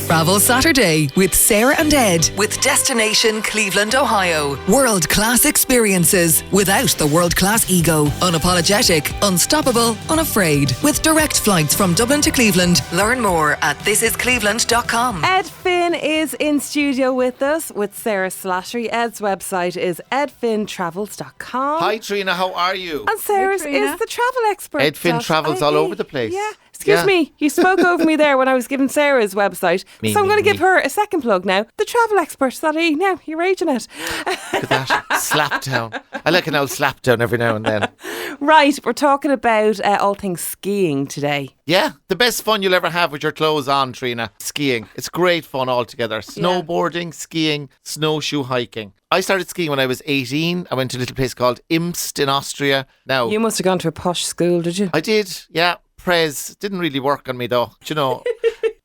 Travel Saturday with Sarah and Ed with Destination Cleveland, Ohio. World-class experiences without the world-class ego. Unapologetic, unstoppable, unafraid. With direct flights from Dublin to Cleveland. Learn more at thisiscleveland.com. Ed Finn is in studio with us with Sarah Slattery. Ed's website is edfinnTravels.com. Hi Trina, how are you? And Sarah's Hi, Trina. is the travel expert. Ed Finn travels all over the place. Yeah. Excuse me, you spoke over me there when I was giving Sarah's website. Me, so I'm me, going to me. give her a second plug now. The travel expert.ie. Now, you're raging it. Look at that. Slap down. I like an old slap down every now and then. Right, we're talking about all things skiing today. Yeah, the best fun you'll ever have with your clothes on, Trina. Skiing. It's great fun altogether. Snowboarding, skiing, snowshoe hiking. I started skiing when I was 18. I went to a little place called Imst in Austria. Now, You must have gone to a posh school, did you? I did, yeah. Prez. Didn't really work on me though, you know.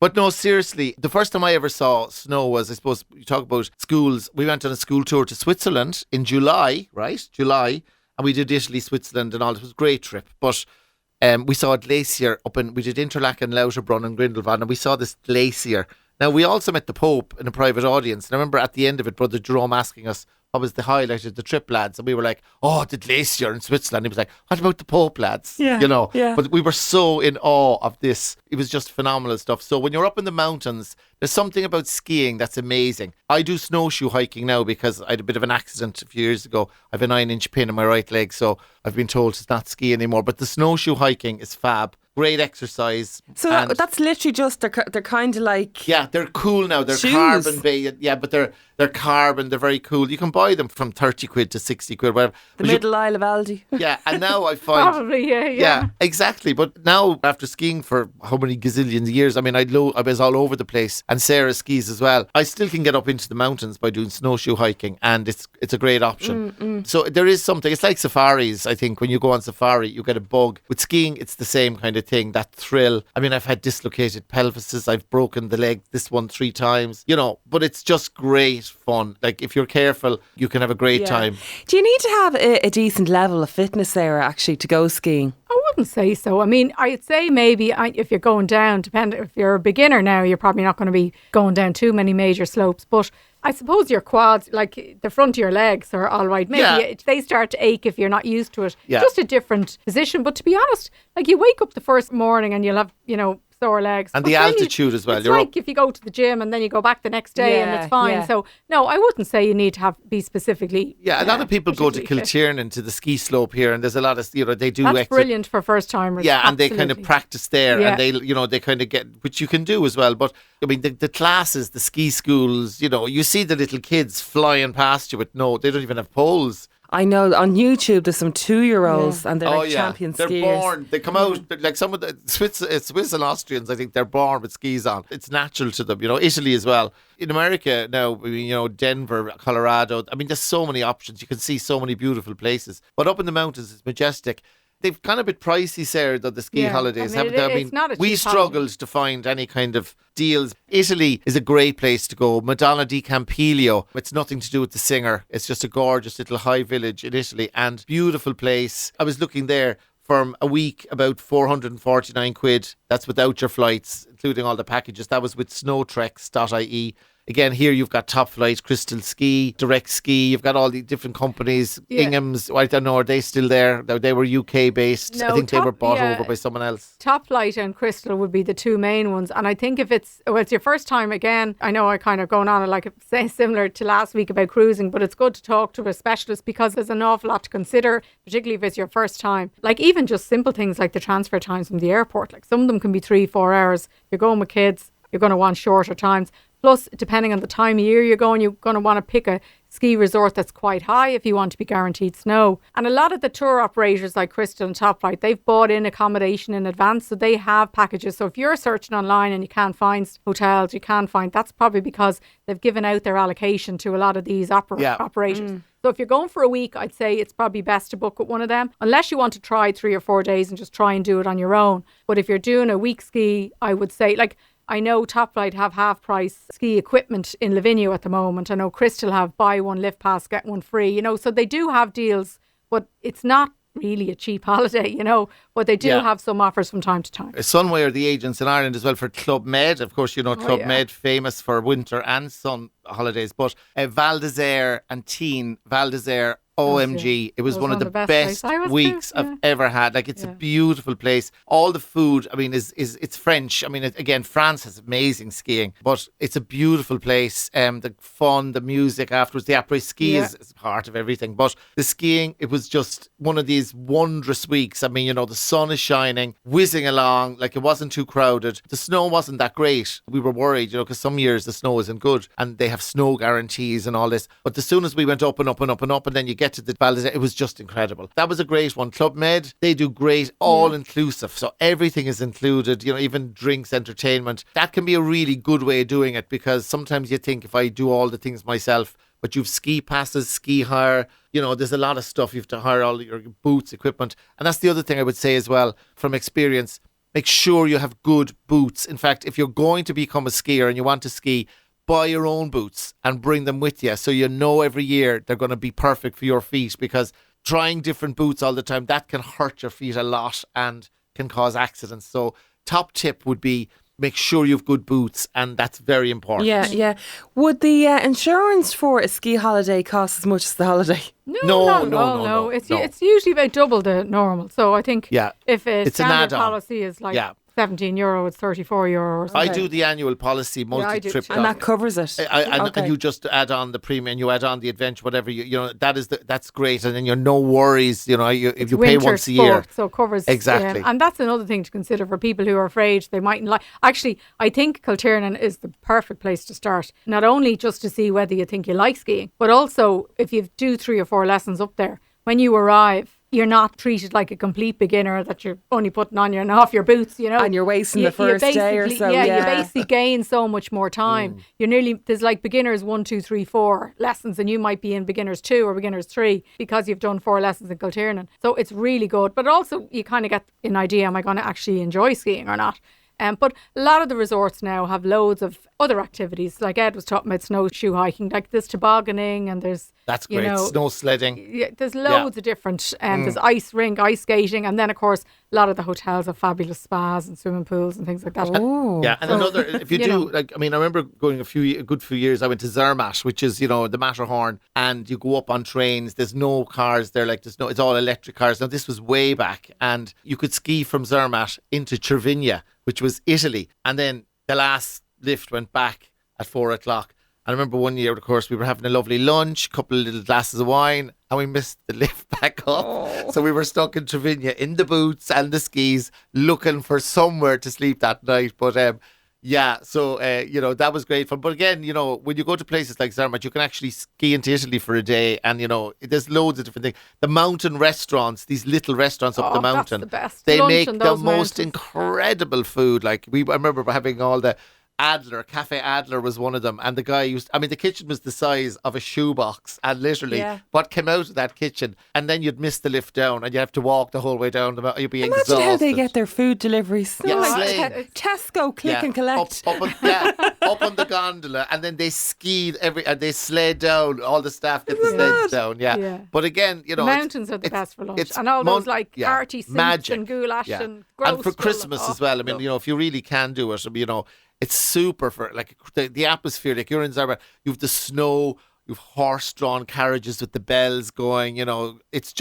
But no, seriously, the first time I ever saw snow was, I suppose, you talk about schools. We went on a school tour to Switzerland in July, right? July. And we did Italy, Switzerland and all. It was a great trip. But we saw a glacier we did Interlaken, Lauterbronn and Grindelwald, and we saw this glacier. Now, we also met the Pope in a private audience. And I remember at the end of it, Brother Jerome asking us, what was the highlight of the trip, lads? And we were like, oh, the glacier in Switzerland. He was like, what about the Pope, lads? Yeah, You know, yeah. but we were so in awe of this. It was just phenomenal stuff. So when you're up in the mountains, there's something about skiing that's amazing. I do snowshoe hiking now because I had a bit of an accident a few years ago. I have a 9-inch pin in my right leg, so I've been told to not ski anymore. But the snowshoe hiking is fab. Great exercise. So And that's literally just, they're kind of like... yeah, they're cool now. They're Shoes. carbon based. Yeah, but they're carbon. They're very cool. You can buy them from 30 quid to 60 quid, whatever. The But you- middle aisle of Aldi. yeah, and now I find... Probably, yeah. Yeah, exactly. But now, after skiing for how many gazillions of years, I mean, I was all over the place, and Sarah skis as well. I still can get up into the mountains by doing snowshoe hiking, and it's a great option. So there is something. It's like safaris. I think when you go on safari, you get a bug. With skiing, it's the same kind of thing. That thrill. I mean, I've had dislocated pelvises. I've broken the leg. This one 3 times. You know, but it's just great fun. Like if you're careful, you can have a great time. Do you need to have a decent level of fitness, Sarah, actually, to go skiing? I wouldn't say so. I mean, I'd say maybe if you're going down, if you're a beginner now, you're probably not going to be going down too many major slopes. But I suppose your quads, like the front of your legs, are all right. Maybe they start to ache if you're not used to it. Yeah. Just a different position. But to be honest, like you wake up the first morning and you'll have, sore legs. And But the then altitude as well. It's You're like up. if you go to the gym and then you go back the next day and Yeah, it's fine. yeah. So no, I wouldn't say you need to be specifically. Yeah, a lot of people go to particularly fit. Kiltiernan to the ski slope here, and there's a lot of, they do That's exercise. brilliant for first timers. Yeah, and they kind of Absolutely. practice there, Yeah. and they kind of get, which you can do as well. But I mean, the classes, the ski schools, you see the little kids flying past you with they don't even have poles. I know on YouTube there's some 2-year-olds and they're like champion they're skiers. born. They come out like some of the Swiss and Austrians. I think they're born with skis on. It's natural to them. Italy as well. In America now, Denver, Colorado. I mean, there's so many options. You can see so many beautiful places. But up in the mountains, it's majestic. They've kind of been pricey, Sarah, the ski Yeah. holidays, I mean, haven't they? it's not a we cheap struggled to find any kind of deals. Italy is a great place to go. Madonna di Campiglio. It's nothing to do with the singer. It's just a gorgeous little high village in Italy and beautiful place. I was looking there for a week, about 449 quid. That's without your flights, including all the packages. That was with snowtreks.ie. Again, here you've got Top Flight, Crystal Ski, Direct Ski. You've got all the different companies. Yeah. Ingham's, I don't know, are they still there? They were UK based. No, I think they were bought yeah. over by someone else. Top Flight and Crystal would be the 2 main ones. And I think if it's your first time, again, I know I kind of going on like say similar to last week about cruising, but it's good to talk to a specialist because there's an awful lot to consider, particularly if it's your first time. Like even just simple things like the transfer times from the airport. Like some of them can be 3-4 hours. You're going with kids, you're going to want shorter times. Plus, depending on the time of year you're going to want to pick a ski resort that's quite high if you want to be guaranteed snow. And a lot of the tour operators like Crystal and Top Flight, they've bought in accommodation in advance, so they have packages. So if you're searching online and you can't find hotels, that's probably because they've given out their allocation to a lot of these operators. So if you're going for a week, I'd say it's probably best to book with one of them, unless you want to try 3 or 4 days and just try and do it on your own. But if you're doing a week ski, I would say, like, I know Top Flight have half price ski equipment in Lavinio at the moment. I know Crystal have buy one lift pass, get one free, so they do have deals, but it's not really a cheap holiday, but they do have some offers from time to time. Sunway are the agents in Ireland as well for Club Med. Of course, Club Med, famous for winter and sun holidays. But Val d'Isère and Teen Val d'Isère, OMG, it was one of the best weeks I've ever had. Like, it's a beautiful place. All the food, I mean, it's French. I mean, again, France has amazing skiing, but it's a beautiful place. The fun, the music afterwards, the après-ski is part of everything. But the skiing, it was just one of these wondrous weeks. I mean, the sun is shining, whizzing along, like it wasn't too crowded. The snow wasn't that great. We were worried, because some years the snow isn't good and they have snow guarantees and all this. But as soon as we went up and up and up and up, and then you get to the Val d'Isère, it was just incredible. That was a great one. Club Med, they do great, all-inclusive. So everything is included, even drinks, entertainment. That can be a really good way of doing it, because sometimes you think, if I do all the things myself, but you've ski passes, ski hire, there's a lot of stuff. You have to hire all your boots, equipment. And that's the other thing I would say as well, from experience. Make sure you have good boots. In fact, if you're going to become a skier and you want to ski, buy your own boots and bring them with you, so every year they're going to be perfect for your feet, because trying different boots all the time, that can hurt your feet a lot and can cause accidents. So top tip would be, make sure you have good boots, and that's very important. Yeah. Would the insurance for a ski holiday cost as much as the holiday? No. It's usually about double the normal. So I think if a it's standard policy is like €17, it's €34 or something. I do the annual policy multi-trip. And that covers it. And you just add on the premium, you add on the adventure, whatever, that's great. And then you're no worries, if you pay once a year. So it covers. Exactly. And that's another thing to consider for people who are afraid they mightn't like. Actually, I think Kiltiernan is the perfect place to start. Not only just to see whether you think you like skiing, but also if you do 3 or 4 lessons up there, when you arrive, you're not treated like a complete beginner that you're only putting on and off your boots, And you're wasting the first day or so. You basically gain so much more time. There's like beginners 1, 2, 3, 4 lessons, and you might be in beginners 2 or beginners 3 because you've done 4 lessons in Kiltiernan. So it's really good. But also you kind of get an idea, am I going to actually enjoy skiing or not? But a lot of the resorts now have loads of other activities. Like Ed was talking about snowshoe hiking, like there's tobogganing and there's... That's great. Snow sledding. Yeah, there's loads of different... There's ice rink, ice skating, and then of course a lot of the hotels have fabulous spas and swimming pools and things like that. Another, if you do, I remember going a good few years, I went to Zermatt, which is, the Matterhorn, and you go up on trains, there's no cars there, it's all electric cars. Now this was way back, and you could ski from Zermatt into Cervinia, which was Italy, and then the last lift went back at 4:00. I remember one year, of course, we were having a lovely lunch, a couple of little glasses of wine, and we missed the lift back up. So we were stuck in Trevinia in the boots and the skis, looking for somewhere to sleep that night. But that was great fun. But again, when you go to places like Zermatt, you can actually ski into Italy for a day, and there's loads of different things. The mountain restaurants, these little restaurants up the mountain, that's the best. They Lunch make in the those most mountains. incredible food. I remember having all the Cafe Adler was one of them, and the guy the kitchen was the size of a shoebox, and literally what came out of that kitchen, and then you'd miss the lift down and you have to walk the whole way down. You'd be exhausted. Imagine how they get their food deliveries. Tesco click and collect. Up on the gondola, and then they skied and they sled down. All the staff get the sleds down. But again, the mountains are the best for lunch, and all those hearty soups and goulash and gross. And for Christmas as well. If you really can do it, it's super for the atmosphere. Like, you're in Zermatt, you have the snow, you have horse-drawn carriages with the bells going. It's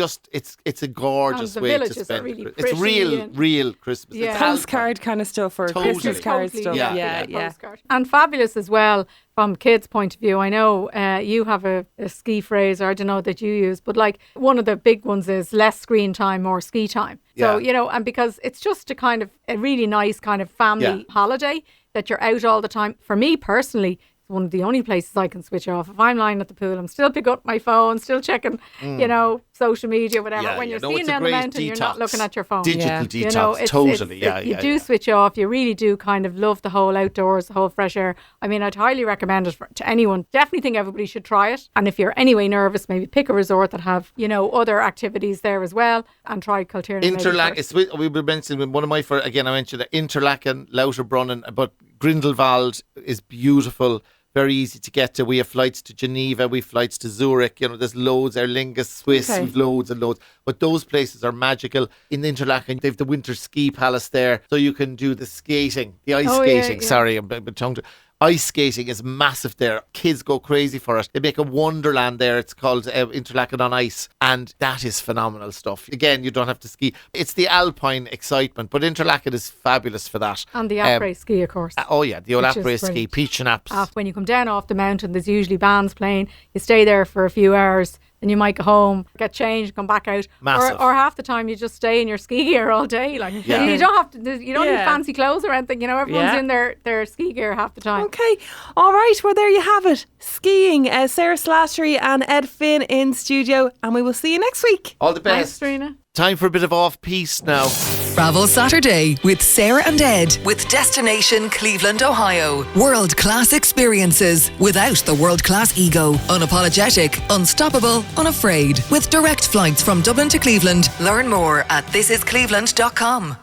a gorgeous way to spend it. It's real Christmas. It's postcard kind of stuff, or Christmas card stuff. Postcard. And fabulous as well from kids' point of view. I know you have a ski phrase, or I don't know, that you use, but one of the big ones is less screen time, more ski time. So, and because it's just a really nice kind of family holiday that you're out all the time. For me personally, it's one of the only places I can switch off. If I'm lying at the pool, I'm still picking up my phone, still checking, social media, whatever. When you're skiing down the mountain, detox. You're not looking at your phone. Digital detox, totally. You do switch off. You really do kind of love the whole outdoors, the whole fresh air. I'd highly recommend it to anyone. Definitely think everybody should try it. And if you're anyway nervous, maybe pick a resort that have, other activities there as well, and try Kiltiernan. Interlaken, we were mentioning one of my first, again, I mentioned Interlaken, Lauterbrunnen, but Grindelwald is beautiful. very easy to get to. We have flights to Geneva, we have flights to Zurich. There's loads. Aer Lingus, Swiss, we've loads and loads. But those places are magical. In Interlaken, they've the winter ski palace there, so you can do the skating, the ice skating. Yeah. Sorry, I'm tongue. Ice skating is massive there. Kids go crazy for it. They make a wonderland there. It's called Interlaken on Ice. And that is phenomenal stuff. Again, you don't have to ski. It's the alpine excitement. But Interlaken is fabulous for that. And the après ski, of course. The old après ski, brilliant. Peach and Apps. When you come down off the mountain, there's usually bands playing. You stay there for a few hours. Then you might go home, get changed, come back out. Massive. Or half the time you just stay in your ski gear all day. Like you don't have to. You don't need fancy clothes or anything. Everyone's in their ski gear half the time. Okay. All right. Well, there you have it. Skiing. Sarah Slattery and Ed Finn in studio. And we will see you next week. All the best. Thanks, Trina. Time for a bit of off-piste now. Travel Saturday with Sarah and Ed with Destination Cleveland, Ohio. World-class experiences without the world-class ego. Unapologetic, unstoppable, unafraid. With direct flights from Dublin to Cleveland. Learn more at thisiscleveland.com.